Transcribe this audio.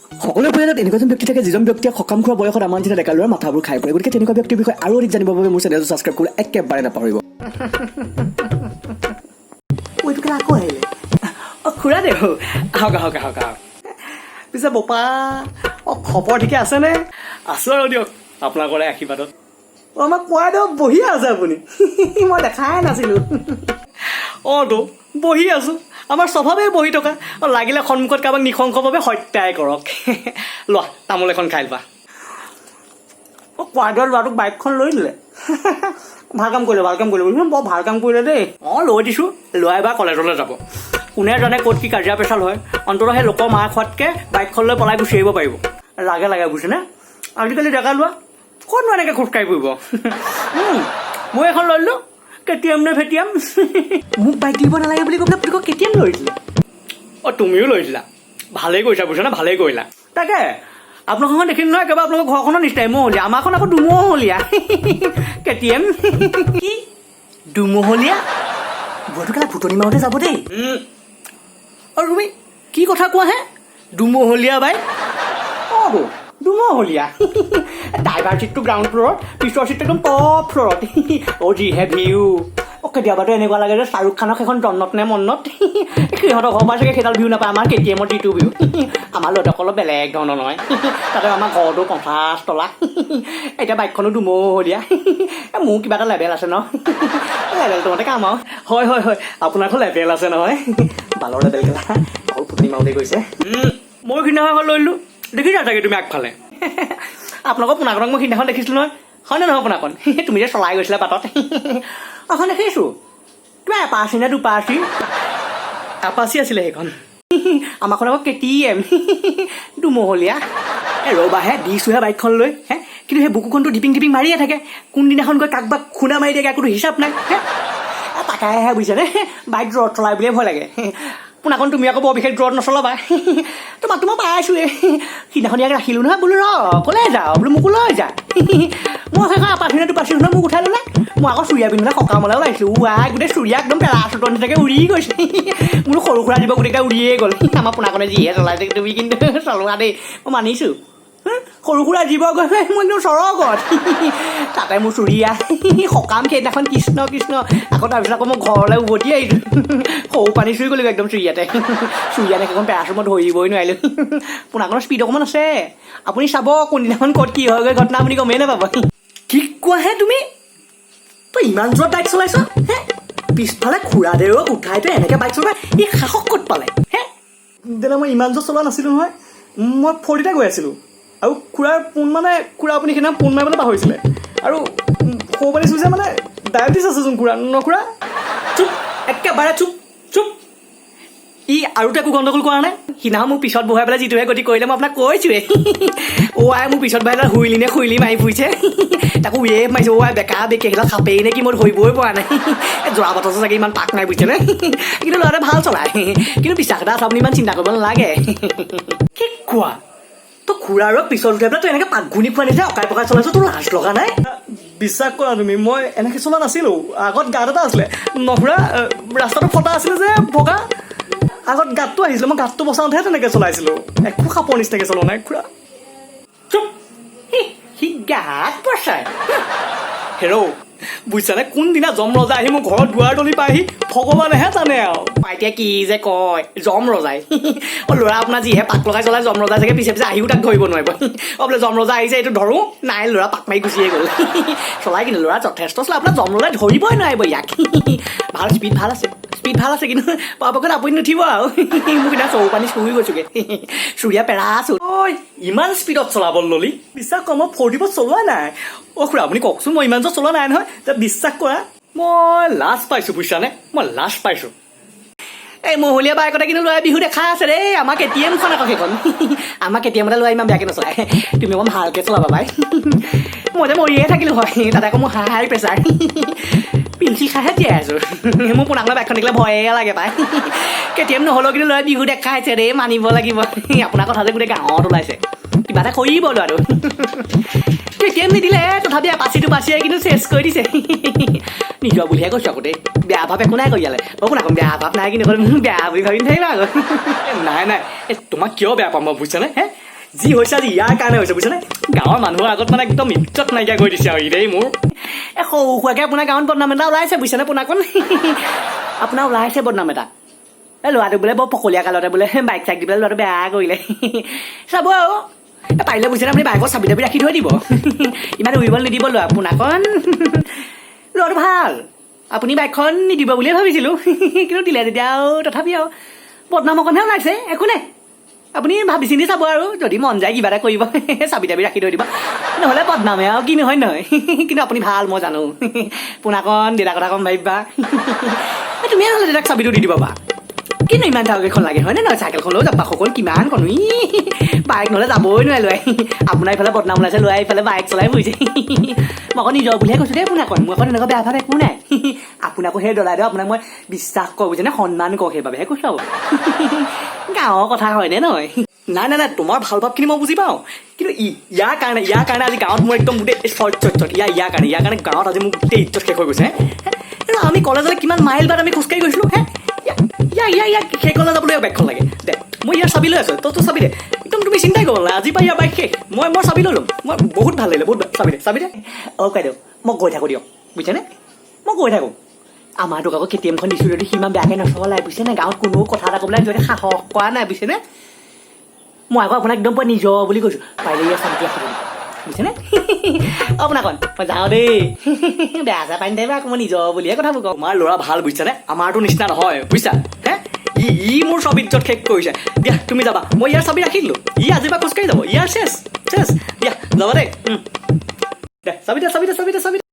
সকলো পৰিয়ালত এনেকুৱা এজন ব্যক্তি থাকে যিজন ব্যক্তিয়ে সকাম খোৱা বয়সত আমাৰ নিচিনা ডেকা ল'ৰাৰ মাথাবোৰ খাই পৰে। গতিকে তেনেকুৱা ব্যক্তিৰ বিষয়ে আৰু অধিক জানিবৰ বাবে মোৰ চেনেলটো ছাবস্ক্ৰাইব কৰি একেবাৰে নাপাহৰিব। এইটোকে আকৌ আহিলে খুৰা দেউ আহক আহক আহক আহক। পিছে বপা খবৰ ঠিকে আছেনে? আছোঁ আৰু দিয়ক আপোনালোকৰে আশীৰ্বাদত। আমাক কোৱাই দিয়ক বহি আছে আপুনি। মই দেখাই নাছিলোঁ। তো বহি আছোঁ, আমাৰ স্বভাৱেই বহি থকা। লাগিলে সন্মুখত কাৰোবাক নৃশংসভাৱে হত্যাই কৰক। লোৱা তামোল এখন খাই লোৱা। কোৱাই দিয়ক ল'ৰাটোক বাইকখন লৈ দিলে। ভাল কাম কৰিলে বৰ ভাল কাম কৰিলে দেই। লৈ দিছোঁ, ল'ৰা এবাৰ কলেজলৈ যাব। কোনে জানে ক'ত কি কাজিয়া পেচাল হয়। অন্ততঃ সেই লোকৰ মাৰ খোৱাতকৈ বাইকখন লৈ পলাই গুচি আহিব পাৰিব। লাগে বুজিছেনে? আজিকালি ডেকা লোৱা ক'তনো এনেকৈ খোজকাঢ়ি ফুৰিব। মই এখন লৈ দিলোঁ, কেটিএম নে ভেটিএম। মোক বাইক দিব নালাগে বুলি কৈ পেলাই পুতুকক কেতিয়াম লৈ দিলে। তুমিও লৈ দিলা, ভালেই কৰিছা বুজিছানে, ভালেই কৰিলা। তাকে আপোনালোকখন দেখিলোঁ নহয়, একেবাৰে আপোনালোকৰ ঘৰখনৰ নিচিনাই মহলীয়া। আমাৰখন আকৌ দুমহলীয়া। কেটিএম কি দুমহলীয়া? বুঢ়াটো কেলা ফুটনি মাৰোঁতে যাব দেই। আৰু তুমি কি কথা কোৱা হে? দুমহলীয়া বাইক? বৌ দুমহলীয়া। ড্ৰাইভাৰ চিটটো গ্ৰাউণ্ড ফ্ল'ৰত, পিছৰ চিটটো একদম টপ ফ্ল'ৰত। যিহে ভিউ। কেতিয়াবাতো এনেকুৱা লাগে যে শ্বাহৰুখ খানক এখন জন্নত নে মন্নত। সিহঁতৰ ঘৰৰ পৰা চাগে সেইডাল ভিউ নাপায়, আমাৰ কেটিএমৰ যিটো ভিউ। আমাৰ ল'ৰাটোক অলপ বেলেগ ধৰণৰ নহয়। তাতে আমাৰ ঘৰটো 50 তলা। এতিয়া বাইকখনো দুমহলীয়া। মোৰ কিবা এটা লেভেল আছে ন। লেভেলটো মতে কাম আৰু। হয় আপোনাৰতো লেভেল আছে নহয়। বালৰ লেভেল খেলা অকল ফুটনি মাৰোঁতে গৈছে। মই সিদিনাখন লৈ দিলোঁ, দেখিছা চাগে তুমি আগফালে। আপোনালোকৰ পোনাকণক মই সিদিনাখন দেখিছিলোঁ নহয়, হয়নে নহয় পোনাকণ? তুমি যে চলাই গৈছিলা বাটত। এখন দেখিছোঁ। কিবা এপাচি নে দুপাচি? এপাচি আছিলে সেইখন। আমাৰখন আকৌ কেটিএম। দুমহলীয়া। ৰ'বাহে দিছোঁহে বাইকখন লৈ। কিন্তু সেই বুকুখনটো ধিপিং মাৰিয়ে থাকে। কোনদিনাখন গৈ কাকবাক খুন্দা মাৰি দিয়ে একোতো হিচাপ নাই। তাকাইহে বুজিছানে, বাইক দূৰত চলাই বুলিয়ে ভয় লাগে। পোনাকণ তুমি আকৌ বৰ বিশেষ দূৰত নচলাবা। তোমাক মই পাইছোঁৱে। সিদিনাখন ইয়াক ৰাখিলোঁ নহয়, বোলো ক'লে যাওঁ বোলো মোকো লৈ যা। মই সেইখন এপাচি নে দুপাচি নহয় মোক উঠাই ল'লে। মই আকৌ চুৰিয়া পিন্ধি সকামলৈ ওলাইছিলোঁ। গোটেই চুৰিয়া একদম পেৰাচুটৰ নিচিনাকৈ উৰি গৈছে। মোৰো সৰু সুৰা দিব গোটেইকেইটা উৰিয়ে গ'ল। আমাৰ পোনাকণে যিহে চলাইছে, তুমি কিন্তু চলোৱা দেই, মই মানিছোঁ। সৰু সুৰা জীৱ গৈ মই একদম চৰগত। তাতে মোৰ চুৰিয়া সকাম সেইদিনাখন কৃষ্ণ আকৌ তাৰপিছত আকৌ মই ঘৰলৈ উভতি আহিলোঁ। সৰু পানী চুই গ'লোঁ একদম চুৰিয়াতে। চুৰিয়াতে সেইখন পেৰাচুট মই ধৰিবই নোৱাৰিলোঁ। পোনাকণৰ স্পীড অকণমান আছে। আপুনি চাব কোনদিনাখন ক'ত কি হয় গৈ ঘটনা আপুনি গমেই নাপাব। কি কোৱাহে তুমি? তই ইমান জোৰত বাইক চলাইছ? পিছফালে খুৰা দেউক উঠাই তই এনেকৈ বাইক চলাই ই সাহস ক'ত পালে? তেনে মই ইমান জোৰ চলোৱা নাছিলোঁ নহয়, মই 40তে গৈ আছিলোঁ। আৰু খুৰাৰ পোন মানে খুৰা আপুনি সেইদিনা পোন মাৰিবলৈ পাহৰিছিলে। আৰু সৰু পানী চুইছে মানে ডায়েবেটিছ আছেচোন খুৰা ন খুৰা? চুপ, একেবাৰে চুপ। ই আৰু একো গণ্ডগোল কৰা নাই। সিদিনাখন মোক পিছত বহাই পেলাই যিটোহে গতি কৰিলে মই আপোনাক কৈছোঁৱে। মোৰ পিছত বহাই পেলাই শুইলি নে শুইলি মাৰি ফুৰিছে। তাকো ৱেভ মাৰিছে। বেকা বেকি সেইডাল খাপেই নে কি মই ধৰিবই পৰা নাই। যোৰা বাটত চাগে ইমান পাক নাই বুজিছেনে। কিন্তু ল'ৰাটোৱে ভাল চলায়। কিন্তু বিশ্বাস এটা আছে, আপুনি ইমান চিন্তা কৰিব নালাগে। কি কোৱা? তই খুৰাৰ পিছত উঠাই পেলাই তই এনেকৈ পাক ঘূৰি খোৱা নিচিনা অকাই পকাই চলাইছ, তোৰ লাজ লগা নাই? বিশ্বাস কৰা তুমি, মই এনেকৈ চলোৱা নাছিলোঁ। আগত গাঁত এটা আছিলে নখুৰা, ৰাস্তাটো ফটা আছিলে যে ভগা। আগত গাঁতটো আহিছিলে, মই গাঁতটো বচাওঁতেহে তেনেকৈ চলাইছিলোঁ। একো সাপৰ নিচিনাকৈ চলোৱা নাই খুৰা। চুপ, সি গাত বচাই। হেৰৌ বুজিছানে, কোনদিনা যম ৰজা আহি মোৰ ঘৰত দুৱাৰ দলি পাইহি ভগৱানেহে জানে আৰু। এতিয়া কি যে কয় যম ৰজাই। ল'ৰা আপোনাৰ যিহে পাক লগাই চলাই যম ৰজাই চাগে পিছে আহিও তাক ধৰিব নোৱাৰিব। বোলে যম ৰজা আহিছে এইটো ধৰোঁ, নাই ল'ৰা পাক মাৰি গুচিয়ে গ'ল। চলাই কিন্তু ল'ৰা যথেষ্ট চলাই, আপোনাৰ যম ৰজাই ধৰিবই নোৱাৰিব ইয়াক। ভাল স্পীড ভাল আছে কিন্তু পৰাপক্ষত আপুনি নুঠিব আৰু। মোক এতিয়া চৌ পানী চুই গৈছোগৈ। চুৰিয়া পেৰা আছোঁ। ইমান স্পীডত চলাব ললি? বিশ্বাস কৰা মই 40 চলোৱা নাই। খুৰা আপুনি কওকচোন, মই ইমান জোৰ চলোৱা নাই নহয়। বিশ্বাস কৰা মই লাজ পাইছোঁ বুজিছানে, মই লাজ পাইছোঁ। এই মহলীয়া বাইকতে কিন্তু ল'ৰাই বিহু দেখাই আছে দেই। আমাৰ কেটিএমখন আকৌ সেইখন। আমাৰ কেটিএমতে ল'ৰাই ইমান বেয়াকৈ নচলায়। তুমি অকণ ভালকৈ চলাবা বাই। মই যে মৰিয়ে থাকিলোঁ হয়, তাতে আকৌ মোৰ হাই প্ৰেছাৰ। পিলচিল খাইহে জীয়াই আছোঁ। মোৰ পোনাকলৈ বাইকখন দেখিলে ভয়ে লাগে পাই। কেটিএম নহ'লেও কিন্তু ল'ৰাই বিহু দেখাইছে দেই, মানিব লাগিব। আপোনাৰ কথা যে গোটেই গাঁৱত ওলাইছে, কিবা এটা কৰিব ল'ৰাটো। কেটিএম নিদিলে তথাপি এপাচিটো বাচিয়ে কিন্তু চেচ কৰি দিছে। নিজৰ বুলিহে কৈছোঁ আকৌ দেই, বেয়া ভাৱ একো নাই কৰি ইয়ালে। শুনা আকৌ বেয়া ভাৱ নাই কিন্তু বেয়া বুলি ভাবি নাথাকিবা আকৌ। নাই তোমাক কিয় বেয়া পাম মই বুজিছানে? যি হৈছে আজি ইয়াৰ কাৰণে হৈছে বুজিছেনে গাঁৱৰ মানুহৰ আগত মানে একদম ইজ্জত নাইকিয়া কৰি দিছে আৰু দেই মোৰ এ সৰু সুৰাকৈ আপোনাৰ গাঁৱত বদনাম এটা ওলাইছে বুজিছেনে পোনাকণ আপোনাৰ ওলাইছে বদনাম এটা এই ল'ৰাটো বোলে বৰ পকলীয়া কালতে বোলে বাইক চাইক দি পেলাই ল'ৰাটো বেয়া কৰিলে চাব আৰু পাৰিলে বুজিছেনে আপুনি বাইকৰ চাবি তাবি ৰাখি থৈ দিব ইমান উৰিবলৈ নিদিব ল'ৰা পোনাকণ ল'ৰাটো ভাল আপুনি বাইকখন নিদিব বুলিয়ে ভাবিছিলোঁ কিন্তু দিলে তেতিয়া আৰু তথাপি আৰু বদনাম অকণহে ওলাইছে একো নাই আপুনি ভাবি চিন্তি চাব আৰু যদি মন যায় কিবা এটা কৰিব চাবি তাবি ৰাখি থৈ দিব নহ'লে বদনামে আৰু কি নহয় নহয় কিন্তু আপুনি ভাল মই জানো পোনাকণ দেউতাৰ কথা কম ভাবিবা তুমিয়ে নহ'লে দেউতাক চাবিটো দি দিব বা কিন্তু ইমান চাইকেলখন লাগে হয়নে নহয় চাইকেলখন লৈ যাবা সকলো কিমান কণ বাইক নহ'লে যাবই নোৱাৰে লৈ আপোনাৰ ইফালে বদনাম ওলাইছে লৈ ইফালে বাইক চলাই ফুৰিছে মই আকৌ নিজৰ বুলিহে কৈছোঁ দেই আপোনাকণ মোৰ আকৌ তেনেকুৱা বেয়া ভাৱ একো নাই আপোনাকো সেই দলাই দিওঁ আপোনাক মই বিশ্বাস কৰোঁ বুজিছেনে সন্মান কৰোঁ সেইবাবেহে কৈছোঁ আৰু গাঁৱৰ কথা হয়নে নহয় নাই নাই নাই তোমাৰ ভাল ভাৱখিনি মই বুজি পাওঁ কিন্তু ইয়াৰ কাৰণে আজি গাঁৱত মোৰ একদম গোটেই ইয়াৰ কাৰণে গাঁৱত আজি মোৰ গোটেই ইজ্জত শেষ হৈ গৈছে আমি কলেজলৈ কিমান মাইল বাট আমি খোজকাঢ়ি গৈছিলোঁ হে ইয়াক সেই কলেজ যাবলৈ বাইকখন লাগে দে মই ইয়াৰ চাবি লৈ আছোঁ তই চাবি দে একদম তুমি চিন্তাই কৰিব নালাগে আজিৰ পৰা ইয়াৰ বাইক শেষ মই চাবি লৈ ল'ম মই বহুত ভাল লাগিলে বহুত চাবি দে অ' বাইদেউ মই গৈ থাকোঁ দিয়ক বুজিছেনে মই গৈ থাকোঁ আমাৰ তোক আকৌ কেটিএমখন দিছোঁ যদি সিমান বেয়াকৈ নচলাই বুজিছেনে গাঁৱত কোনো কথা এটা ক'বলৈ যদি সাহস কৰা নাই বুজিছেনে মই আকৌ আপোনাক একদম পুৰা নিজৰ বুলি কৈছোঁ পাৰিলে ইয়াৰ চাবিটো ৰাখিব বুজিছেনে আপোনাকণ মই যাওঁ দেই বেয়া চেয়া পানী থাকিব আকৌ মই নিজৰ বুলিহে কথাবোৰ কওঁ তোমাৰ ল'ৰা ভাল বুজিছানে আমাৰতো নিচিনা নহয় বুজিছা হে ই মোৰ চব ইজ্জত শেষ কৰিছে দিয়া তুমি যাবা মই ইয়াৰ চাবি ৰাখি দিলোঁ ই আজিৰ পৰা খোজকাঢ়ি যাব ইয়াৰ চেছ দিয়া যাবা দেই দে চাবি দে